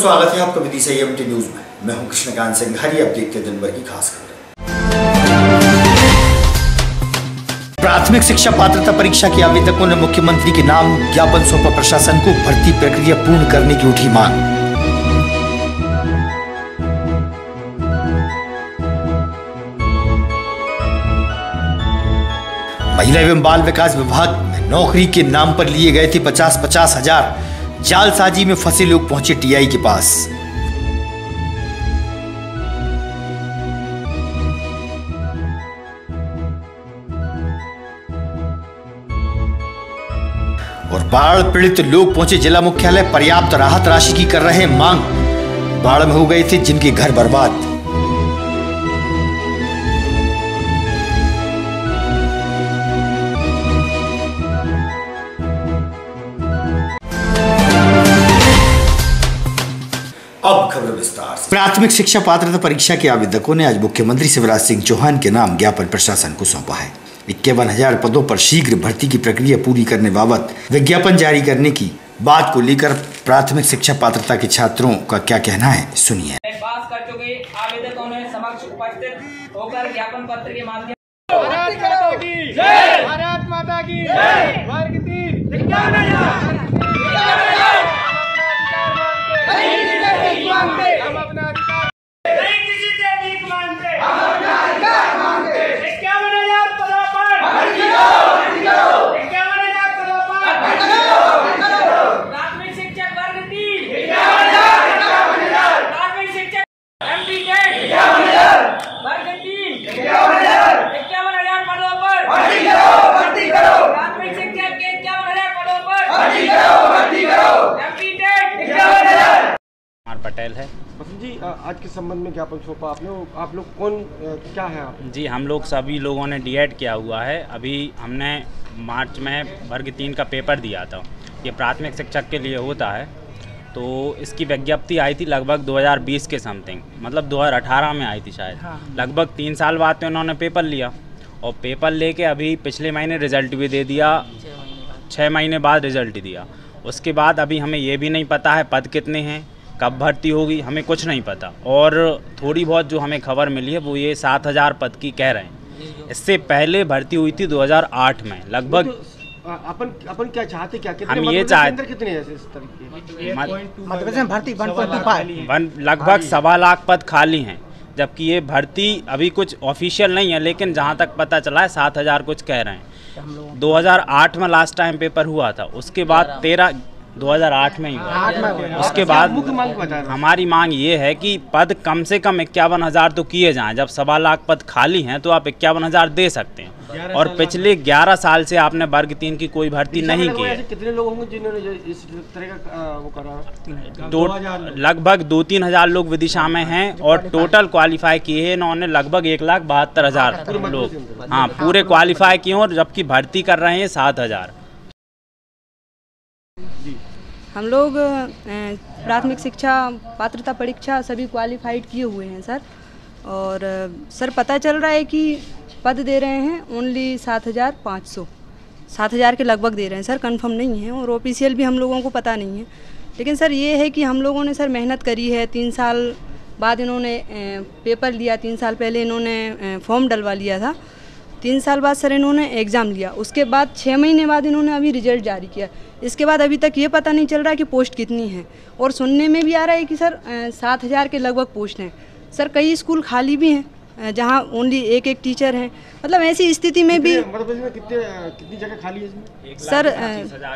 स्वागत है आपका विदिशा एमटी न्यूज में। मैं हूं कृष्णकांत सिंघारी। अब देखते हैं दिन भर की खास खबरें। प्राथमिक शिक्षा पात्रता परीक्षा के आवेदकों ने मुख्यमंत्री के नाम ज्ञापन सौंपा प्रशासन को। भर्ती प्रक्रिया पूर्ण करने की उठी मांग। महिला एवं बाल विकास विभाग में नौकरी के नाम पर लिए गए थे 50-50 हजार। जालसाजी में फंसे लोग पहुंचे टीआई के पास। और बाढ़ पीड़ित लोग पहुंचे जिला मुख्यालय। पर्याप्त राहत राशि की कर रहे मांग। बाढ़ में हो गए थे जिनके घर बर्बाद। अब खबर विस्तार से। प्राथमिक शिक्षा पात्रता परीक्षा के आवेदकों ने आज मुख्यमंत्री शिवराज सिंह चौहान के नाम ज्ञापन प्रशासन को सौंपा है। 51,000 पदों पर शीघ्र भर्ती की प्रक्रिया पूरी करने बाबत विज्ञापन जारी करने की बात को लेकर प्राथमिक शिक्षा पात्रता के छात्रों का क्या कहना है, सुनिए। पास कर चुके आवेदकों ने समक्ष उपस्थित होकर ज्ञापन पत्र के माध्यम भारत माता की वर्ग 3 हम अपना अधिकार नहीं किसी से भीख मांगते, हम अपना अधिकार मांगते। 51,000 पदों पर 51,000 पदों पर प्राथमिक शिक्षक वर्ग 3 प्राथमिक शिक्षक एमपी वर्ग 3 51,000 पदों पर प्राथमिक शिक्षक के 51,000 पदों पर एमपी पटेल है जी। आज के संबंध में ज्ञापन सौंपा आपने, आप लोग कौन क्या है आप? जी, हम लोग सभी लोगों ने डीएड किया हुआ है। अभी हमने मार्च में वर्ग 3 का पेपर दिया था। ये प्राथमिक शिक्षक के लिए होता है। तो इसकी विज्ञप्ति आई थी लगभग 2020 के समथिंग, मतलब 2018 में आई थी शायद। लगभग 3 साल बाद तो इन्होंने पेपर लिया और पेपर लेके अभी पिछले महीने रिजल्ट भी दे दिया। 6 महीने बाद रिजल्ट दिया। उसके बाद अभी हमें ये भी नहीं पता है पद कितने हैं, कब भर्ती होगी, हमें कुछ नहीं पता। और थोड़ी बहुत जो हमें खबर मिली है वो ये 7,000 पद की कह रहे हैं। इससे पहले भर्ती हुई थी 2008 में लगभग। तो अपन क्या चाहते, क्या कितने हम ये चाहते कितने हैं इस तरीके भर्ती 1.25 लगभग 1.25 लाख पद खाली हैं। जबकि ये भर्ती अभी कुछ ऑफिशियल नहीं है, लेकिन जहाँ तक पता चला है 7,000 कुछ कह रहे हैं। 2008 में लास्ट टाइम पेपर हुआ था। उसके बाद 2008 में ही हुआ। उसके बाद हमारी मांग ये है कि पद कम से कम 51,000 तो किए जाएं। जब 1.25 लाख पद खाली हैं तो आप 51,000 दे सकते हैं। और पिछले 11 साल से आपने वर्ग 3 की कोई भर्ती नहीं की है। कितने लोग होंगे जिन्होंने इस तरह का वो करा? तो लगभग 2-3 हज़ार लोग विदिशा में हैं और टोटल क्वालिफाई किए हैं इन्होंने लगभग 1,72,000 लोग। हाँ, पूरे क्वालिफाई किए और जबकि भर्ती कर रहे हैं 7,000। हम लोग प्राथमिक शिक्षा पात्रता परीक्षा सभी क्वालिफाइड किए हुए हैं सर। और सर पता चल रहा है कि पद दे रहे हैं ओनली 7,500 7,000 के लगभग दे रहे हैं सर। कंफर्म नहीं है और ऑफिशियल भी हम लोगों को पता नहीं है। लेकिन सर ये है कि हम लोगों ने सर मेहनत करी है। 3 साल बाद इन्होंने पेपर लिया। 3 साल पहले इन्होंने फॉर्म डलवा लिया था। 3 साल बाद सर इन्होंने एग्ज़ाम लिया। उसके बाद 6 महीने बाद इन्होंने अभी रिजल्ट जारी किया। इसके बाद अभी तक ये पता नहीं चल रहा है कि पोस्ट कितनी है। और सुनने में भी आ रहा है कि सर 7,000 के लगभग पोस्ट हैं सर। कई स्कूल खाली भी हैं जहां ओनली एक टीचर हैं। मतलब ऐसी स्थिति में भी कितनी जगह खाली है इसमें? सर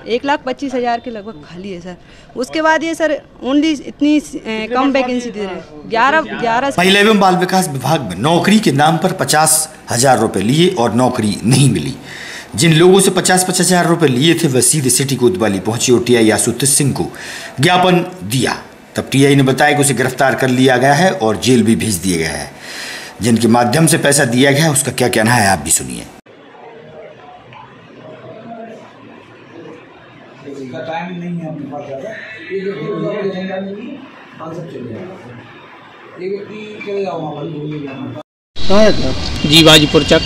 1,25,000 के लगभग खाली है सर। उसके बाद ये सर ओनली इतनी कम वैकेंसी दे रहे हैं 11। महिला एवं बाल विकास विभाग में नौकरी के नाम पर 50,000 रुपए लिए और नौकरी नहीं मिली। जिन लोगों से 50-50 हजार रुपए लिए थे वह सीधे सिटी कोतवाली पहुंचे और टीआई आशुतोष सिंह को ज्ञापन दिया। तब टीआई ने बताया कि उसे गिरफ्तार कर लिया गया है और जेल भी भेज दिया गया है। जिनके माध्यम से पैसा दिया गया है उसका क्या कहना है, आप भी सुनिए। जी बाजीपुर चक।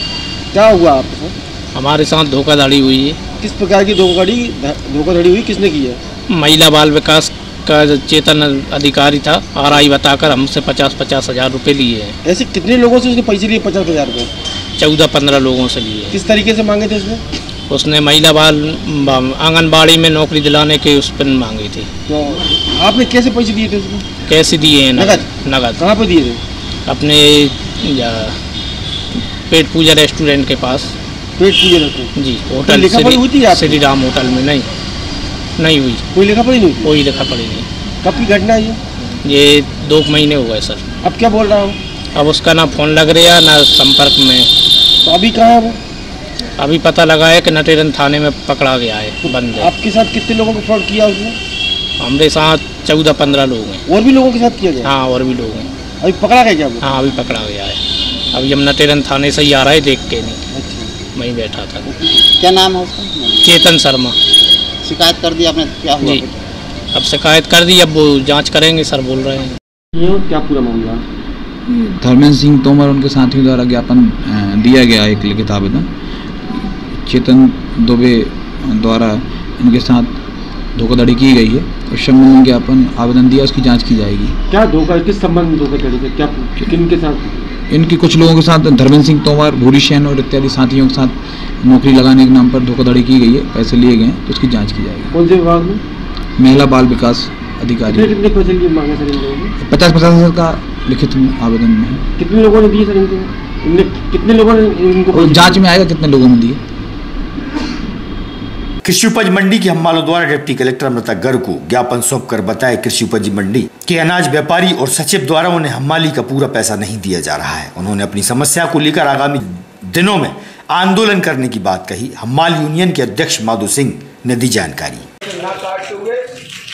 क्या हुआ आपको? हमारे साथ धोखाधड़ी हुई है। किस प्रकार की धोखाधड़ी हुई, किसने की है? महिला बाल विकास का जो चेतन अधिकारी था RI बताकर हमसे 50-50 हज़ार रुपये लिए हैं। ऐसे कितने लोगों से उसने पैसे लिए 50,000 रुपये? 14-15 लोगों से लिए। किस तरीके से मांगे थे उसने? उसने महिला बाल आंगनबाड़ी में नौकरी दिलाने के उस पर मांगी थी। तो आपने कैसे पैसे दिए थे उसको? कैसे दिए हैं? नगद। नगद। कहाँ पे दिए थे? अपने पेट पूजा रेस्टोरेंट के पास। पेट पूजा रेस्टोरेंट? जी, होटल लिखा पढ़ी हुई थी श्री राम होटल में। नहीं हुई। कोई लिखा पढ़ी नहीं? कोई लिखा पढ़ी नहीं। कब की घटना है ये 2 महीने हो गए सर। अब क्या बोल रहा हूँ? अब उसका ना फ़ोन लग रहा ना संपर्क में। तो अभी कहाँ है वो? अभी पता लगा है कि नटेरन थाने में पकड़ा गया है, बंद है। आपके साथ कितने लोगों को फ्रॉड किया उसने? हमारे साथ 14-15 लोग हैं। और भी लोगों के साथ किया गया? हाँ, और भी लोग हैं। अभी पकड़ा गया क्या वो? हाँ, अभी पकड़ा गया है। अभी हम नटेरन थाने से ही आ रहा है, देख के नहीं। अच्छा, वहीं बैठा था। क्या नाम है उसका? चेतन शर्मा। शिकायत कर दी आपने? क्या हुआ? जी, अब शिकायत कर दी, अब वो जांच करेंगे सर बोल रहे हैं। ये क्या पूरा मामला? धर्मेंद्र सिंह तोमर उनके साथियों द्वारा ज्ञापन दिया गया एक लिखित आवेदन। चेतन दुबे द्वारा इनके साथ धोखाधड़ी की गई है। उस संबंध में ज्ञापन आवेदन दिया, उसकी जांच की जाएगी। क्या धोखा, किस संबंध में धोखाधड़ी है? क्या किन के साथ? इनकी कुछ लोगों के साथ धर्मेंद्र सिंह तोमर, भूरी सेन और इत्यादि साथियों के साथ नौकरी लगाने के नाम पर धोखाधड़ी की गई है, पैसे लिए गए हैं, तो उसकी जाँच की जाएगी। कौन से विभाग में? महिला बाल विकास अधिकारी। कितने पैसे लिए मांगे सर इन लोगों ने? 50-50 हज़ार का लिखित आवेदन में है। कितने लोगों ने दिए सर इनको? कितने लोगों ने इनको? जांच में आएगा कितने लोगों ने दिए। कृषि उपज मंडी के हम्मालों द्वारा डिप्टी कलेक्टर अमृता गर्ग को ज्ञापन सौंपकर बताया कृषि उपज मंडी के अनाज व्यापारी और सचिव द्वारा उन्हें हम्माली का पूरा पैसा नहीं दिया जा रहा है। उन्होंने अपनी समस्या को लेकर आगामी दिनों में आंदोलन करने की बात कही। हम्माल यूनियन के अध्यक्ष माधु सिंह ने दी जानकारी। ना काटते हुए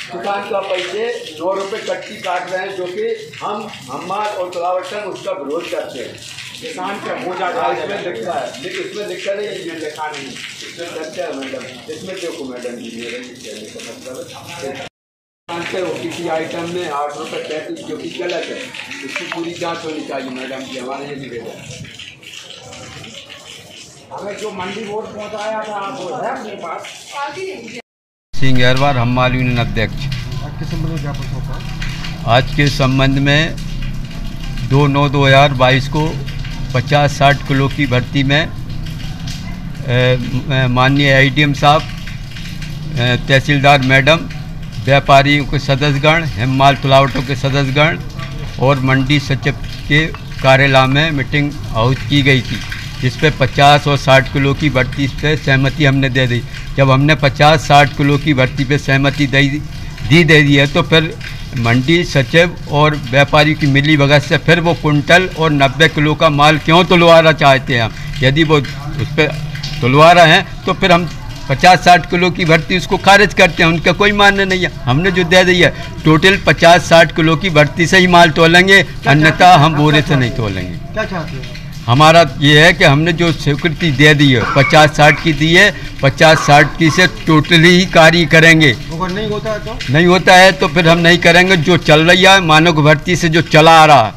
किसान का पैसे 9 रुपये कट्टी काट रहे हैं, जो कि हम हम्माल और तलावटन उसका विरोध करते हैं। किसान का बोझा इसमें लिखा है, लेकिन इसमें लिखा नहीं, ये लिखा नहीं, इसमें सत्य है मैडम। इसमें देखो मैडम जी, मेरा कहने का मतलब किसान के किसी आइटम में 8 रुपये 35, जो कि गलत है, इसकी पूरी जांच होनी चाहिए मैडम जी। हमारे ये निवेदन हमें जो मंडी बोर्ड पहुँचाया था आप वो है अपने पास। सिंह अहरवार हम्माल यूनियन अध्यक्ष। आज के संबंध में ज्ञापन सौंपा? आज के संबंध में 2/9/2022 को 50-60 किलो की भर्ती में माननीय ADM साहब, तहसीलदार मैडम, व्यापारियों के सदस्यगण, हिम्माल तुलावटों के सदस्यगण और मंडी सचिव के कार्यालय में मीटिंग आयोजित की गई थी, जिस पे 50 और 60 किलो की भर्ती पे सहमति हमने दे दी। जब हमने 50-60 किलो की भर्ती पे सहमति दे दी है, तो फिर मंडी सचिव और व्यापारी की मिली भगत से फिर वो कुंटल और 90 किलो का माल क्यों तुलवाना चाहते हैं हम? यदि वो उस पर तुलवा रहे हैं तो फिर हम 50-60 किलो की भर्ती उसको खारिज करते हैं, उनका कोई मान्य नहीं है। हमने जो दे दी है टोटल 50-60 किलो की भर्ती से ही माल तोलेंगे, अन्यथा हम बोरे से नहीं तोलेंगे। क्या चाहते हैं? हमारा ये है कि हमने जो स्वीकृति दे दी है 50-60 की दी है, 50-60 की से टोटली ही कार्य करेंगे। अगर नहीं होता है तो? नहीं होता है तो फिर हम नहीं करेंगे। जो चल रही है मानव भर्ती से जो चला आ रहा,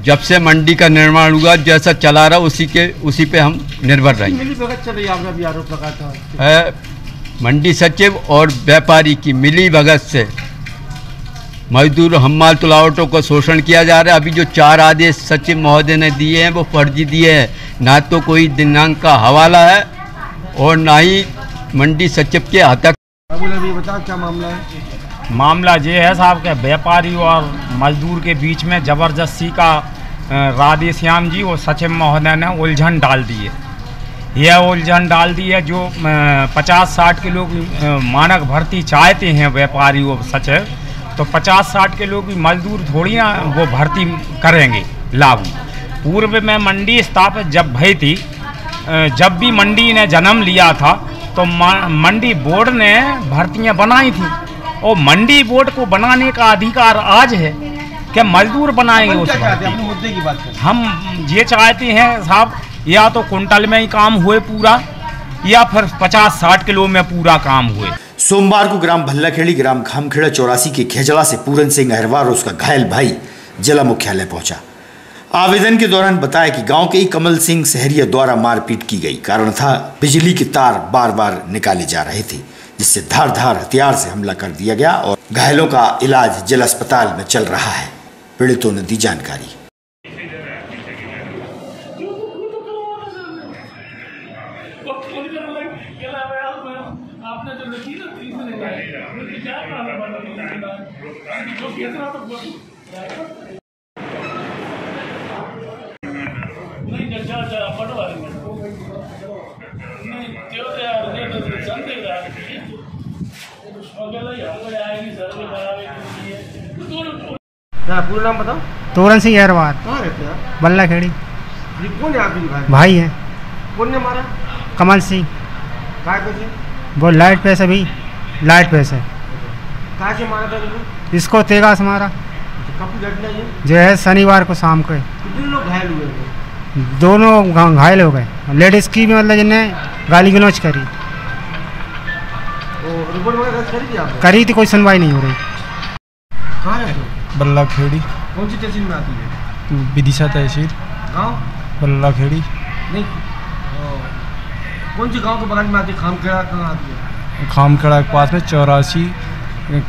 जब से मंडी का निर्माण हुआ जैसा चला रहा उसी पे हम निर्भर रहेंगे। मिली भगत चल रही है, आपने अभी आरोप लगाया था। मंडी सचिव और व्यापारी की मिली भगत से मजदूर हम्माल तुलावटों को शोषण किया जा रहा है। अभी जो 4 आदेश सचिव महोदय ने दिए हैं वो फर्जी दिए हैं, ना तो कोई दिनांक का हवाला है और ना ही मंडी सचिव के हतक। बता क्या मामला है? मामला ये है साहब के व्यापारी और मजदूर के बीच में ज़बरदस्ती का राधेश्याम जी और सचिव महोदय ने उलझन डाल दी है। यह उलझन डाल दी है जो 50-60 किलो की मानक भर्ती चाहते हैं व्यापारी और सचिव, तो 50-60 किलो की मजदूर थोड़ी ना वो भर्ती करेंगे लागू। पूर्व में मंडी स्थापित जब भई थी, जब भी मंडी ने जन्म लिया था तो मंडी बोर्ड ने भर्तियां बनाई थी, और मंडी बोर्ड को बनाने का अधिकार आज है कि मजदूर बनाएंगे उस भर्ती। मुद्दे की बात करें, हम ये चाहते हैं साहब, या तो कुंटल में ही काम हुए पूरा, या फिर 50-60 किलो में पूरा काम हुए। सोमवार को ग्राम भल्लाखेड़ी, ग्राम खामखेड़ा 84 के खेजड़ा से पूरन सिंह अहरवार और उसका घायल भाई जिला मुख्यालय पहुंचा। आवेदन के दौरान बताया कि गांव के ही कमल सिंह सहरिया द्वारा मारपीट की गई। कारण था बिजली के तार बार बार निकाले जा रहे थे, जिससे धारदार हथियार से हमला कर दिया गया और घायलों का इलाज जिला अस्पताल में चल रहा है। पीड़ितों ने दी जानकारी। पूरा नाम बताओ। तोरण सिंह अहरवार। कहाँ रहते हैं? बल्ला खेड़ी। ये कौन है आपके भाई है। कौन ने मारा? कमल सिंह। काय पैसे? वो लाइट पैसे भी लाइट पैसे। कहाँ से मारा था इनको? इसको तेगा से मारा। कब की घटना ये? जो है शनिवार को शाम को। कितने लोग घायल हुए थे? दोनों घायल हो गए। लेडीज की भी मतलब जिन्हें गाली गलौज करी। रिपोर्ट वगैरह करी थी आपने? करी थी, कोई सुनवाई नहीं हो रही। कहाँ रहते हो? बल्ला खेड़ी। कौन सी तहसील में आती है? विदिशा तहसील। गाँव? बल्ला खेड़ी। नहीं, कौन सी गांव के बगल में आती है? खामखेड़ा कहाँ आती है? खामखेड़ा के पास में 84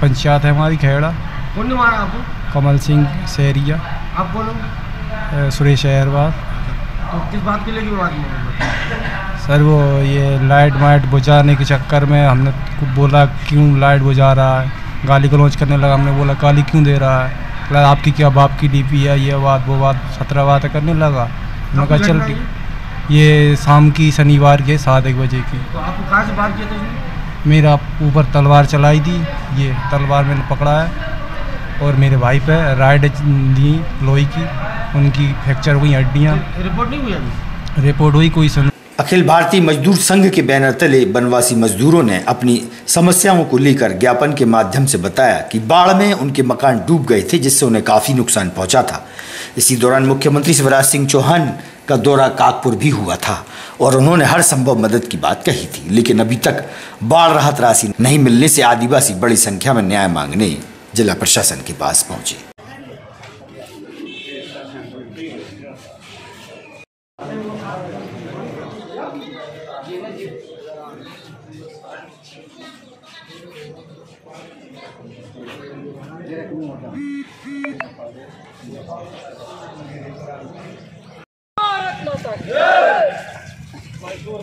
पंचायत है हमारी खेड़ा। कौन ने मारा आपको? कमल सिंह सहरिया। आप कौन हो? सुरेश अहरवार। तो किस बात के लिए बात में? सर वो ये लाइट वाइट बुझाने के चक्कर में हमने बोला क्यों लाइट बुझा रहा है, गाली गलौज करने लगा। हमने बोला गाली क्यों दे रहा है, बोला आपकी क्या बाप की डीपी है, ये बात वो बात 17 बातें करने लगा। मैंने कहा चल ठीक। ये शाम की शनिवार के 7-1 बजे की। तो आपको कहाँ से बात किया था उसने? मेरा ऊपर तलवार चलाई थी, ये तलवार मैंने पकड़ा है और मेरे भाई पे राइड दी लोही की, उनकी फ्रैक्चर हुई हड्डियाँ। रिपोर्ट नहीं हुई अभी? रिपोर्ट हुई कोई सुन। अखिल भारतीय मजदूर संघ के बैनर तले बनवासी मजदूरों ने अपनी समस्याओं को लेकर ज्ञापन के माध्यम से बताया कि बाढ़ में उनके मकान डूब गए थे, जिससे उन्हें काफी नुकसान पहुंचा था। इसी दौरान मुख्यमंत्री शिवराज सिंह चौहान का दौरा काकपुर भी हुआ था और उन्होंने हर संभव मदद की बात कही थी, लेकिन अभी तक बाढ़ राहत राशि नहीं मिलने से आदिवासी बड़ी संख्या में न्याय मांगने जिला प्रशासन के पास पहुंचे।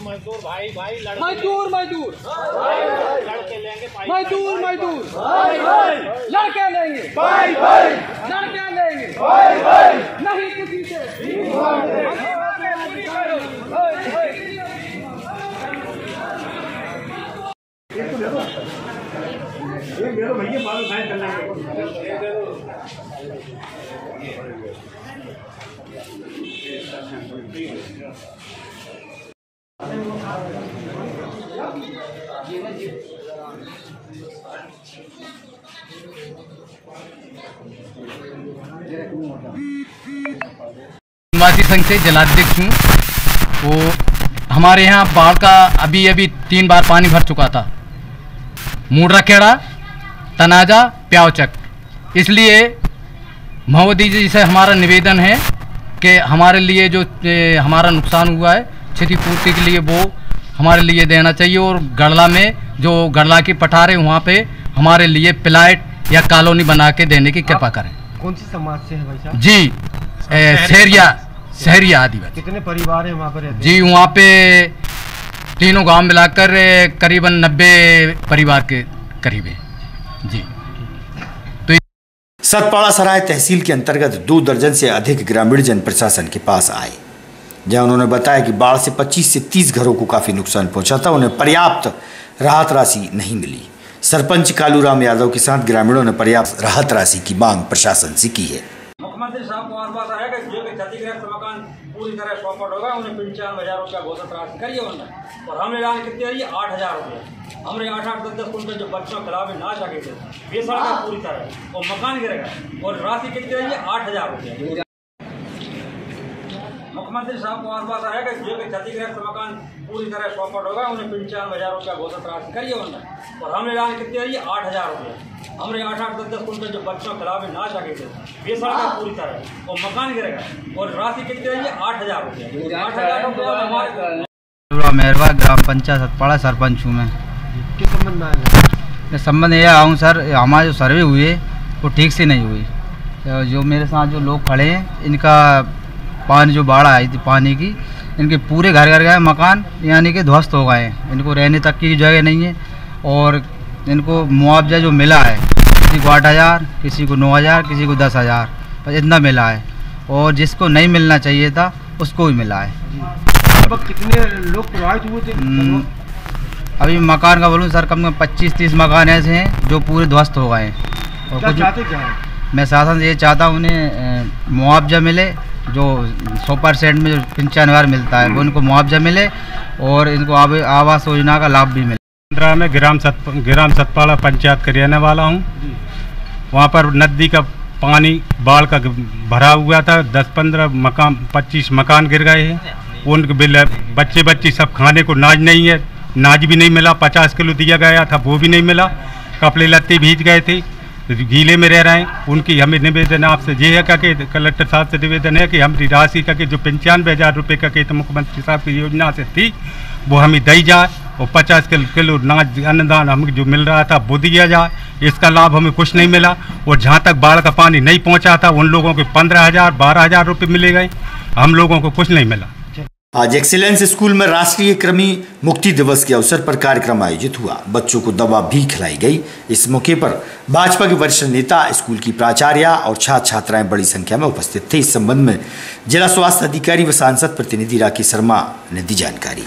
मजदूर भाई भाई मजदूर मजदूर लड़के लेंगे मजदूर मजदूर लड़के लेंगे लड़के लेंगे नहीं किसी से आदिवासी संघ से जिलाध्यक्ष हूँ। वो हमारे यहाँ बाढ़ का अभी 3 बार पानी भर चुका था, मूडराखेड़ा, तनाजा, प्यावचक। इसलिए महोदय जी से हमारा निवेदन है कि हमारे लिए जो हमारा नुकसान हुआ है क्षतिपूर्ति के लिए वो हमारे लिए देना चाहिए, और गड़ला में जो गड़ला की पठार है वहाँ पे हमारे लिए प्लाट या कॉलोनी बना के देने की कृपा करें। कौन सी समाज से है भाई साहब? जी शहरिया आदिवासी। कितने परिवार है वहाँ पर रहते? जी वहाँ पे तीनों गांव मिलाकर करीबन 90 परिवार के करीब है जी। तो सतपाड़ा सराय तहसील के अंतर्गत 2 दर्जन से अधिक ग्रामीण जन प्रशासन के पास आए, जहां उन्होंने बताया कि बाढ़ से 25 से 30 घरों को काफी नुकसान पहुंचा था, उन्हें पर्याप्त राहत राशि नहीं मिली। सरपंच कालूराम यादव के साथ ग्रामीणों ने पर्याप्त राहत राशि की मांग प्रशासन से की है। मुख्यमंत्री साहब को और बात आएगा जो कि क्षतिग्रस्त मकान पूरी तरह चौपट होगा, उन्हें 95,000 रुपया घोषित राशि करिए उन्होंने, और हमने ऐलान कितने है 8,000 रुपये। हमने 8-8, 10-10 कुंटल जो बच्चों के खिलाफ नाश आ गए थे वे सड़क पूरी तरह और मकान गिरेगा, और राशि कितनी है 8,000 रुपये। मुख्यमंत्री साहब को और बात आएगा जो कि क्षतिग्रस्त मकान पूरी तरह चौपट होगा, उन्हें 95,000 रुपया घोषित राशि करिए उन्होंने, और हमने ऐलान कितने है 8,000 रुपये। हमने 8-8, 10-10 कुंटल जो बच्चों के खिलाफ नाश आ गए थे वे सड़क पूरी तरह और मकान गिरेगा, और राशि कितनी है 8,000 रुपये। 8,000 रुपया हमारे मेहरवा ग्राम पंचायत सतपाड़ा सरपंच हूँ मैं। किस संबंध में आए? मैं संबंध ये आऊँ सर, हमारे जो सर्वे हुए वो ठीक से नहीं हुई। जो मेरे साथ जो लोग खड़े हैं, इनका पानी जो बाढ़ आई थी पानी की, इनके पूरे घर गए, मकान यानी कि ध्वस्त हो गए हैं। इनको रहने तक की जगह नहीं है और इनको मुआवजा जो मिला है, किसी को 8,000, किसी को 9,000, किसी को 10,000, पर इतना मिला है। और जिसको नहीं मिलना चाहिए था उसको भी मिला है। अब कितने लोग प्रभावित हुए थे? अभी मकान का बोलूँ सर, कम से कम 25-30 मकान ऐसे हैं जो पूरे ध्वस्त हो गए हैं। और क्या चाहते क्या है? मैं शासन से ये चाहता हूँ उन्हें मुआवजा मिले, जो 100% में जो 95,000 मिलता है वो उनको मुआवजा मिले और इनको आवास योजना का लाभ भी मिले। 15 में ग्राम सतपाड़ा पंचायत का रहने वाला हूँ। वहाँ पर नदी का पानी बाढ़ का भरा हुआ था। 10-15 मकान 25 मकान गिर गए हैं। उनके बिल बच्चे सब खाने को नाज नहीं है, नाज भी नहीं मिला। 50 किलो दिया गया था वो भी नहीं मिला। कपड़े लत्ते भीज गए थे, गीले में रह रहे हैं। उनकी हमें निवेदन आपसे ये है कि कलेक्टर साहब से निवेदन है कि हमारी राशि का जो 95,000 रुपये का तो मुख्यमंत्री साहब की योजना से थी वो हमें दी जाए और 50 किलो नाज अन्नदान हमें जो मिल रहा था वो दिया जाए। इसका लाभ हमें कुछ नहीं मिला। और जहाँ तक बाढ़ का पानी नहीं पहुँचा था उन लोगों को 15,000 12,000 रुपये मिले गए, हम लोगों को कुछ नहीं मिला। आज एक्सीलेंस स्कूल में राष्ट्रीय कृमि मुक्ति दिवस के अवसर पर कार्यक्रम आयोजित हुआ। बच्चों को दवा भी खिलाई गई। इस मौके पर भाजपा के वरिष्ठ नेता, स्कूल की प्राचार्य और छात्र छात्राएं बड़ी संख्या में उपस्थित थे। इस संबंध में जिला स्वास्थ्य अधिकारी व सांसद प्रतिनिधि राकेश शर्मा ने दी जानकारी।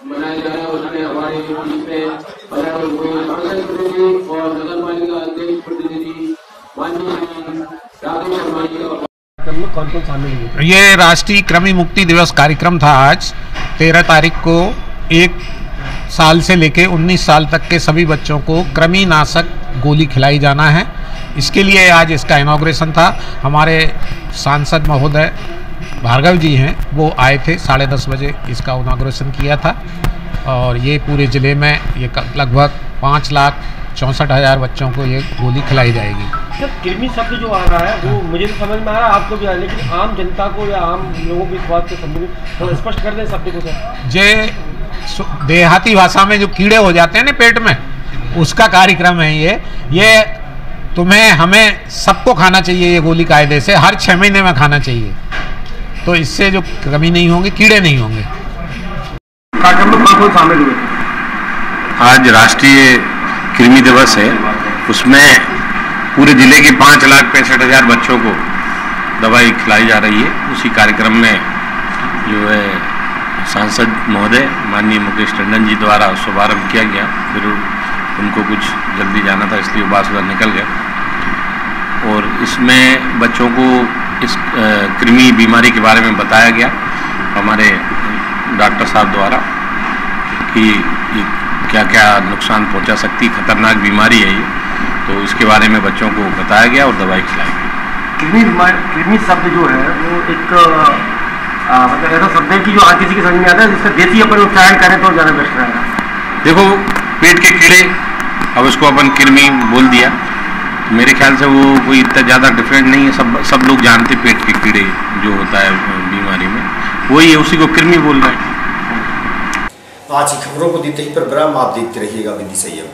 मनाया जा रहा है उसमें हमारे और नगर पालिका अध्यक्ष प्रतिनिधि कौन कौन शामिल हुए? ये राष्ट्रीय कृमि मुक्ति दिवस कार्यक्रम था। आज 13 तारीख को 1 साल से लेके 19 साल तक के सभी बच्चों को कृमिनाशक गोली खिलाई जाना है। इसके लिए आज इसका इनॉग्रेशन था। हमारे सांसद महोदय भार्गव जी हैं, वो आए थे 10:30 बजे इसका इनॉग्रेशन किया था। और ये पूरे ज़िले में ये लगभग 5,64,000 बच्चों को ये गोली खिलाई जाएगी। सर, कृमि शब्द जो आ रहा है वो मुझे तो समझ में आ रहा है, आपको भी आ रहा है, लेकिन आम जनता को या आम लोगों को इस बात को समझ थोड़ा स्पष्ट कर दें शब्द को सर। जे देहाती भाषा में जो कीड़े हो जाते हैं ना पेट में, उसका कार्यक्रम है ये तुम्हें हमें सबको खाना चाहिए। ये गोली कायदे से हर 6 महीने में खाना चाहिए, तो इससे जो कमी नहीं होंगे, कीड़े नहीं होंगे। कार्यक्रम में कौन शामिल हुए? आज राष्ट्रीय कृमि दिवस है, उसमें पूरे जिले के 5,65,000 बच्चों को दवाई खिलाई जा रही है। उसी कार्यक्रम में जो है सांसद महोदय माननीय मुकेश टंडन जी द्वारा शुभारंभ किया गया। फिर उनको कुछ जल्दी जाना था इसलिए वो बात निकल गया। और इसमें बच्चों को इस कृमि बीमारी के बारे में बताया गया हमारे डॉक्टर साहब द्वारा कि ये क्या क्या नुकसान पहुंचा सकती, खतरनाक बीमारी है ये, तो इसके बारे में बच्चों को बताया गया और दवाई खिलाई गई। कृमि शब्द जो है वो एक मतलब ऐसा शब्द है कि जो हर किसी की समझ में आता है, जिसका देसी अपन उच्चारण करें तो ज़्यादा बेस्ट रहेगा। देखो, पेट के कीड़े, अब उसको अपन कृमि बोल दिया, मेरे ख्याल से वो कोई इतना ज़्यादा डिफरेंट नहीं है। सब लोग जानते पेट के कीड़े जो होता है बीमारी में, वही है, उसी को कृमि बोल रहे हैं। आज की खबरों को देते ही पर विराम। आप देखते रहिएगा विधि संयम।